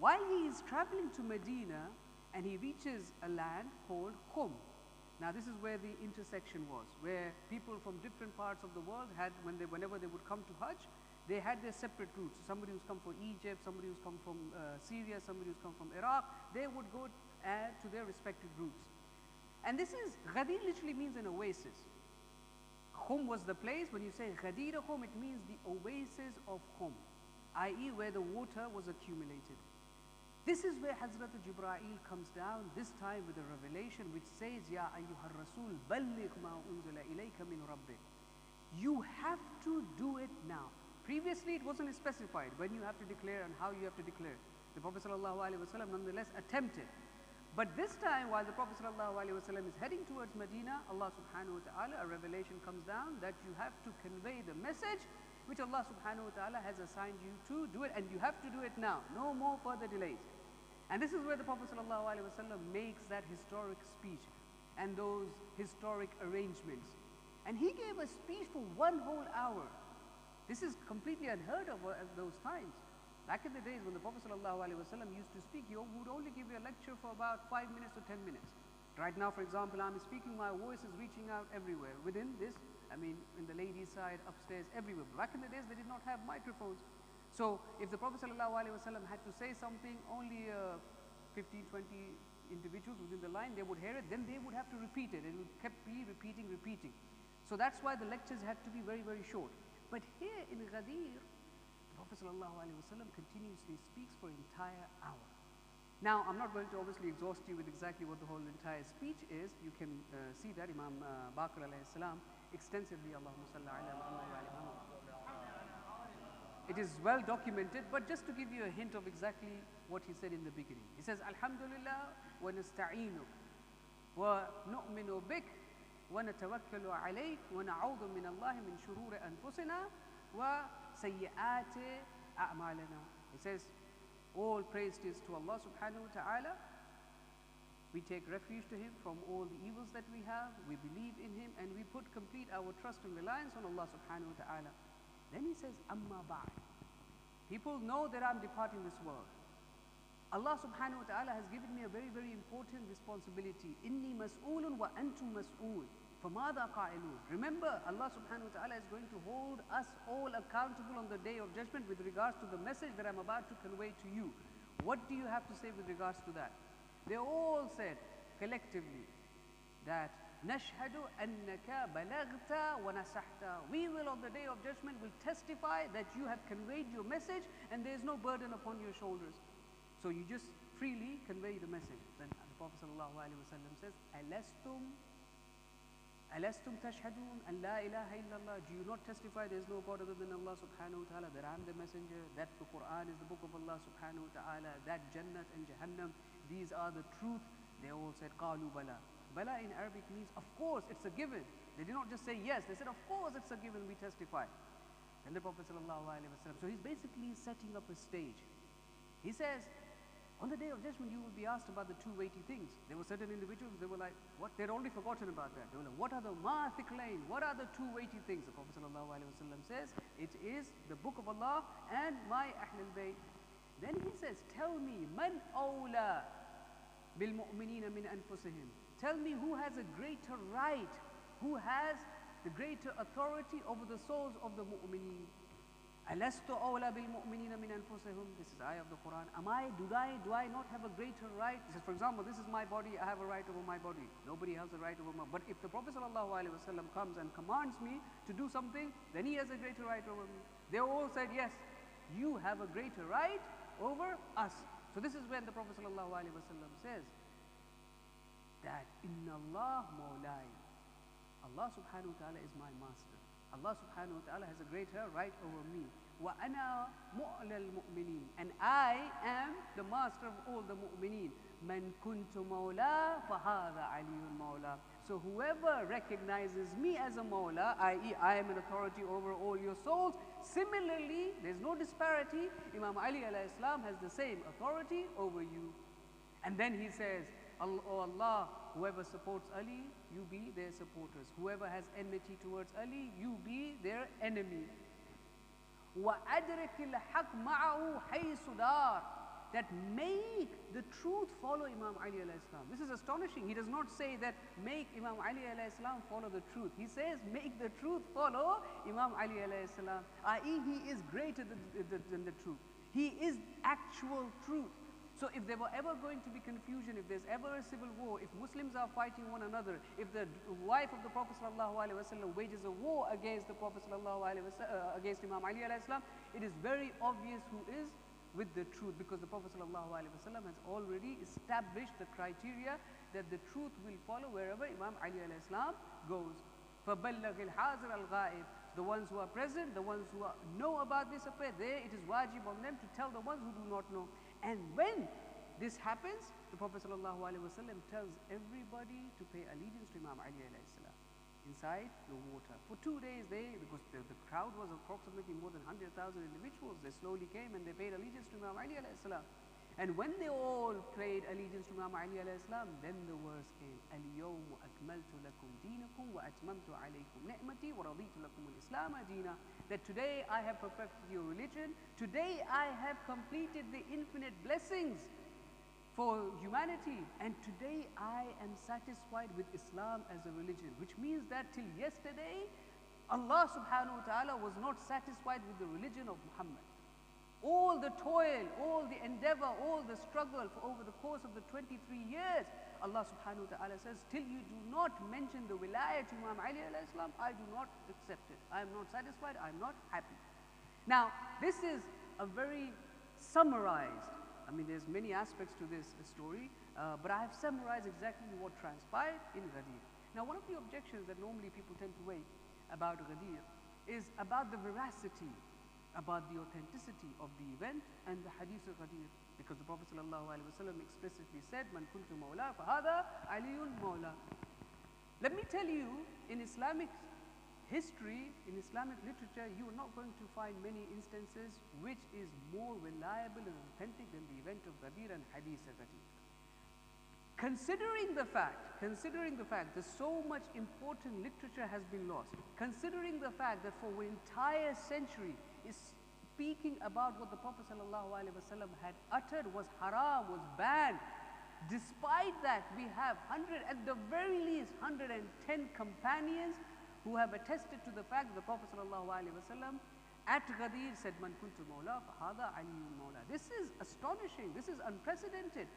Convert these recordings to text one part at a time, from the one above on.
While he is traveling to Medina and he reaches a land called Qum. Now this is where the intersection was, where people from different parts of the world had, whenever they would come to Hajj, they had their separate routes. Somebody who's come from Egypt, somebody who's come from Syria, somebody who's come from Iraq, they would go to their respective routes. And this is, Ghadir literally means an oasis. Qum was the place. When you say Ghadir Qum, it means the oasis of Qum, i.e. where the water was accumulated. This is where Hazrat Jibreel comes down, this time with a revelation which says, Ya ayyuhar rasul, balligh ma unzila ilayka min rabbik. You have to do it now. Previously it wasn't specified when you have to declare and how you have to declare. The Prophet ﷺ nonetheless attempted. But this time, while the Prophet ﷺ is heading towards Medina, Allah subhanahu wa ta'ala, a revelation comes down that you have to convey the message which Allah subhanahu wa ta'ala has assigned you to do it, and you have to do it now. No more further delays. And this is where the Prophet ﷺ makes that historic speech and those historic arrangements. And he gave a speech for 1 whole hour. This is completely unheard of at those times. Back in the days when the Prophet ﷺ used to speak, he would only give you a lecture for about 5 minutes or 10 minutes. Right now, for example, I'm speaking, my voice is reaching out everywhere. Within this, I mean, in the ladies' side, upstairs, everywhere. Back in the days, they did not have microphones. So, if the Prophet ﷺ had to say something, only 15, 20 individuals within the line, they would hear it, then they would have to repeat it. It would keep be repeating. So that's why the lectures had to be very, very short. But here in Ghadir, the Prophet ﷺ continuously speaks for an entire hour. Now, I'm not going to obviously exhaust you with exactly what the whole entire speech is. You can see that Imam Baqir alayhi salam extensively, Allahumma salli ala Muhammad wa ala Muhammad. It is well documented, but just to give you a hint of exactly what he said in the beginning. He says, Alhamdulillah wa nasta'inu wa nu'minu bik wa natawakkalu alayk wa na'udhu min Allah min shururi anfusina wa sayyi'ati a'malana. He says, all praise is to Allah subhanahu wa ta'ala. We take refuge to Him from all the evils that we have. We believe in Him and we put complete our trust and reliance on Allah subhanahu wa ta'ala. Then he says, Amma ba'd. People know that I'm departing this world. Allah subhanahu wa ta'ala has given me a very, very important responsibility. Inni mas'oolun wa antum mas'ool. فَمَاذَا قَائِلُونَ. Remember, Allah subhanahu wa ta'ala is going to hold us all accountable on the day of judgment with regards to the message that I'm about to convey to you. What do you have to say with regards to that? They all said collectively that نَشْهَدُ أَنَّكَ بَلَغْتَ وَنَسَحْتَ. We will on the day of judgment will testify that you have conveyed your message and there is no burden upon your shoulders. So you just freely convey the message. Then the Prophet ﷺ says, أَلَسْتُمْ تَشْهَدُونَ أَنْ لَا إِلَهَ إِلَّا اللَّهِ. Do you not testify there is no God other than Allah subhanahu wa ta'ala, that I am the messenger, that the Quran is the book of Allah subhanahu wa ta'ala, that Jannat and Jahannam, these are the truth? They all said, قَالُوا بَلَا. Bala in Arabic means, of course, it's a given. They did not just say yes, they said, of course, it's a given, we testify. And the Prophet ﷺ, so he's basically setting up a stage. He says, on the day of judgment, you will be asked about the two weighty things. There were certain individuals, they were like, what? They'd already forgotten about that. They were like, what are the ma'athiqlain? What are the two weighty things? The Prophet ﷺ says, it is the book of Allah and my Ahlul Bayt. Then he says, tell me, man awla bil mu'minina min anfusihim. Tell me who has a greater right, who has the greater authority over the souls of the mu'mineen. Alastu awla bil mu'minina min anfusihim. This is ayah of the Quran. Do I not have a greater right? He says, for example, this is my body, I have a right over my body. Nobody has a right over my body. But if the Prophet ﷺ comes and commands me to do something, then he has a greater right over me. They all said, yes, you have a greater right over us. So this is when the Prophet ﷺ says that Inna Allah Mawlai. Allah subhanahu wa ta'ala is my master. Allah subhanahu wa ta'ala has a greater right over me. Wa ana mu'la al-mu'mineen. And I am the master of all the mu'mineen. Man kuntu mawla fahadha aliyun mawla. So whoever recognizes me as a mawla, i.e. I am an authority over all your souls, similarly, there's no disparity. Imam Ali alayhi salam has the same authority over you. And then he says, Oh Allah, whoever supports Ali, you be their supporters. Whoever has enmity towards Ali, you be their enemy. وَأَدْرِكِ الْحَقْ مَعَهُ حَيْثُ دَارَ. that make the truth follow Imam Ali alayhi salam. This is astonishing. He does not say that make Imam Ali alayhi salam follow the truth. He says make the truth follow Imam Ali alayhi salam, i.e. he is greater than the truth. He is actual truth. So if there were ever going to be confusion, if there's ever a civil war, if Muslims are fighting one another, if the wife of the Prophet ﷺ wages a war against the Prophet against Imam Ali alayhi salam, it is very obvious who is with the truth, because the Prophet ﷺ has already established the criteria that the truth will follow wherever Imam Ali alayhi salam goes. فَبَلَّغِ الْحَاضِرَ الْغَائِبِ. The ones who are present, the ones who know about this affair, there it is wajib on them to tell the ones who do not know. And when this happens, the Prophet ﷺ tells everybody to pay allegiance to Imam Ali alayhi salam inside the water. For 2 days because the crowd was approximately more than 100,000 individuals, they slowly came and they paid allegiance to Imam Ali alayhi salam. And when they all paid allegiance to Imam Ali alayhi salam, then the verse came, الْيَوْمُ أَكْمَلْتُ لَكُمْ دِينَكُمْ وَأَتْمَمْتُ عَلَيْكُمْ نِعْمَتِي وَرَضِيتُ لَكُمُ الْإِسْلَامَ دِينًا. That today I have perfected your religion, today I have completed the infinite blessings for humanity, and today I am satisfied with Islam as a religion. Which means that till yesterday, Allah subhanahu wa ta'ala was not satisfied with the religion of Muhammad. All the toil, all the endeavor, all the struggle for over the course of the 23 years, Allah subhanahu wa ta'ala says, till you do not mention the wilayah to Imam Ali alayhi salam, I do not accept it. I am not satisfied, I am not happy. Now, this is a very summarized, there's many aspects to this story, but I have summarized exactly what transpired in Ghadir. Now, one of the objections that normally people tend to make about Ghadir is about the veracity, about the authenticity of the event and the hadith of Ghadir, because the Prophet ﷺ explicitly said, "Man kuntu mawla fahada aliyun mawla." Let me tell you, in Islamic history, in Islamic literature, you are not going to find many instances which is more reliable and authentic than the event of Ghadir and hadith of Ghadir. Considering the fact that so much important literature has been lost, considering the fact that for an entire century is speaking about what the Prophet ﷺ had uttered was haram, was banned. Despite that, we have at the very least 110 companions who have attested to the fact that the Prophet ﷺ at Ghadir said, "Man kuntu mawla fahada aliyun mawla." This is astonishing. This is unprecedented.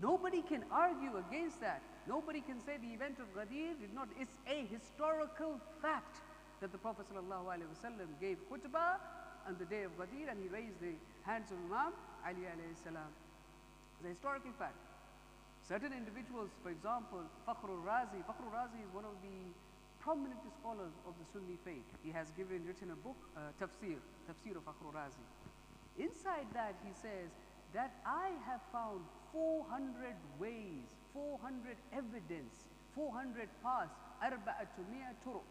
Nobody can argue against that. Nobody can say the event of Ghadir did not. It's a historical fact that the Prophet ﷺ gave khutbah on the day of Ghadir and he raised the hands of Imam Ali alayhi salam. It's a historical fact. Certain individuals, for example, Fakhrul Razi is one of the prominent scholars of the Sunni faith. He has written a book, Tafsir of Fakhrul Razi. Inside that he says that I have found 400 ways, 400 evidence, 400 paths, arba'atu mi'a turuq,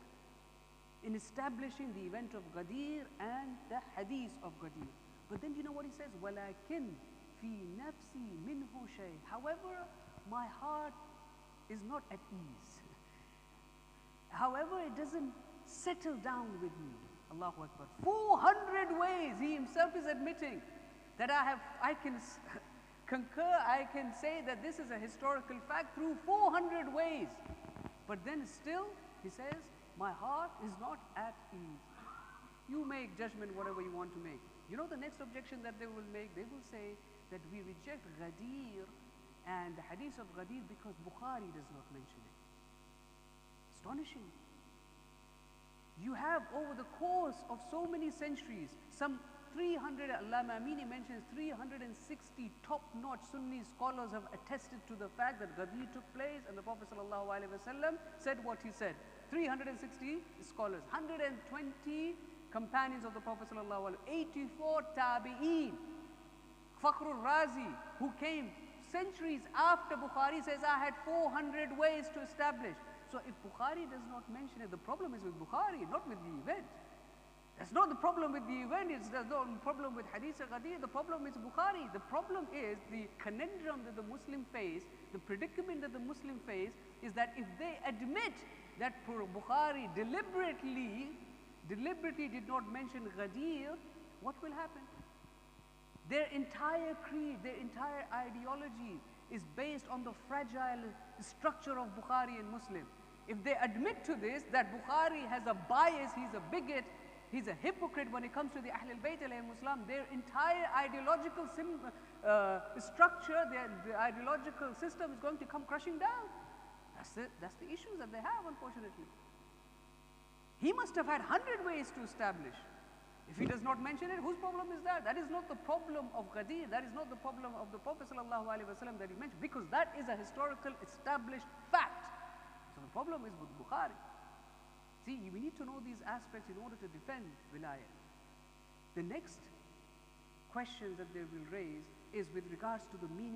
in establishing the event of Ghadir and the hadith of Ghadir. But then you know what he says? وَلَكِنْ فِي نَفْسِي مِنْهُ شَيْءٍ. However, my heart is not at ease. However, it doesn't settle down with me. Allahu Akbar. 400 ways, he himself is admitting that I can concur, I can say that this is a historical fact through 400 ways. But then still, he says, my heart is not at ease. You make judgment whatever you want to make. You know the next objection that they will make? They will say that we reject Ghadir and the hadith of Ghadir because Bukhari does not mention it. Astonishing. You have over the course of so many centuries, some 300, Allama Amini mentions 360 top-notch Sunni scholars have attested to the fact that Ghadir took place and the Prophet ﷺ said what he said. 360 scholars, 120 companions of the Prophet ﷺ, 84 tabi'een. Fakhrul Razi, who came centuries after Bukhari, says, I had 400 ways to establish. So if Bukhari does not mention it, the problem is with Bukhari, not with the event. That's not the problem with the event, it's not the problem with Hadith al-Ghadir, the problem is Bukhari. The problem is the conundrum that the Muslim face, the predicament that the Muslim face is that if they admit that Bukhari deliberately did not mention Ghadir, what will happen? Their entire creed, their entire ideology is based on the fragile structure of Bukhari and Muslim. If they admit to this, that Bukhari has a bias, he's a bigot, he's a hypocrite when it comes to the Ahlul Bayt alayhim Islam, their entire ideological structure, the ideological system is going to come crushing down. That's the issues that they have, unfortunately. He must have had 100 ways to establish. If he does not mention it, whose problem is that? That is not the problem of Ghadir, that is not the problem of the Prophet ﷺ that he mentioned, because that is a historical established fact. So the problem is with Bukhari. See, we need to know these aspects in order to defend wilayah. The next question that they will raise is with regards to the meaning